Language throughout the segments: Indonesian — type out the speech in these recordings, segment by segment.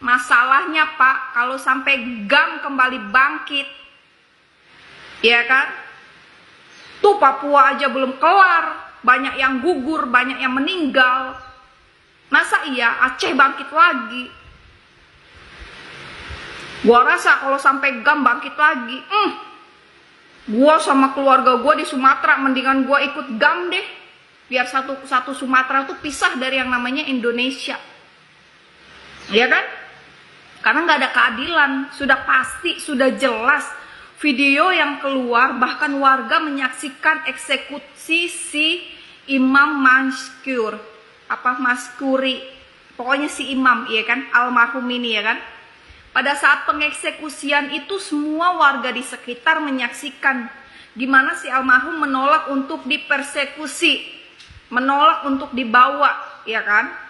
Masalahnya Pak, kalau sampai GAM kembali bangkit, ya kan? Tuh Papua aja belum kelar, banyak yang gugur, banyak yang meninggal. Masa iya Aceh bangkit lagi? Gua rasa kalau sampai GAM bangkit lagi, gua sama keluarga gua di Sumatera mendingan gua ikut GAM deh. Biar satu Sumatera tuh pisah dari yang namanya Indonesia. Ya kan? Karena nggak ada keadilan, sudah pasti, sudah jelas. Video yang keluar, bahkan warga menyaksikan eksekusi si Imam Manskur, Maskuri, pokoknya si imam, ya kan, almarhum ini, ya kan. Pada saat pengeksekusian itu semua warga di sekitar menyaksikan gimana si almarhum menolak untuk dipersekusi, menolak untuk dibawa, ya kan.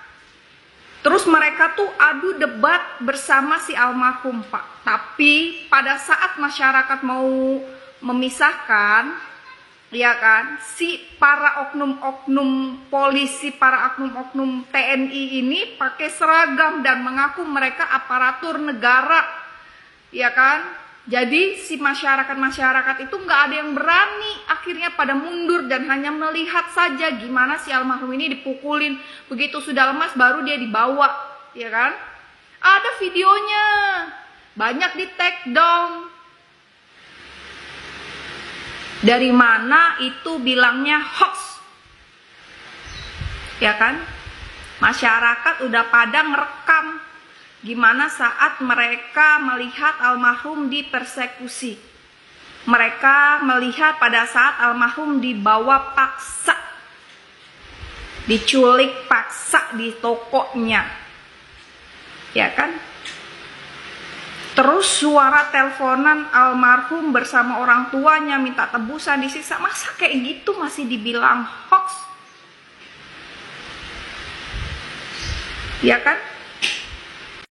Terus mereka tuh adu debat bersama si almarhum Pak. Tapi pada saat masyarakat mau memisahkan, ya kan, si para oknum-oknum polisi, para oknum-oknum TNI ini pakai seragam dan mengaku mereka aparatur negara, ya kan. Jadi si masyarakat itu nggak ada yang berani, akhirnya pada mundur dan hanya melihat saja gimana si almarhum ini dipukulin. Begitu sudah lemas baru dia dibawa, ya kan. Ada videonya, banyak di take down. Dari mana itu bilangnya hoax, ya kan. Masyarakat udah pada ngerekam gimana saat mereka melihat almarhum dipersekusi. Mereka melihat pada saat almarhum dibawa paksa, diculik paksa di tokonya, ya kan. Terus suara teleponan almarhum bersama orang tuanya minta tebusan disiksa. Masa kayak gitu masih dibilang hoax, ya kan.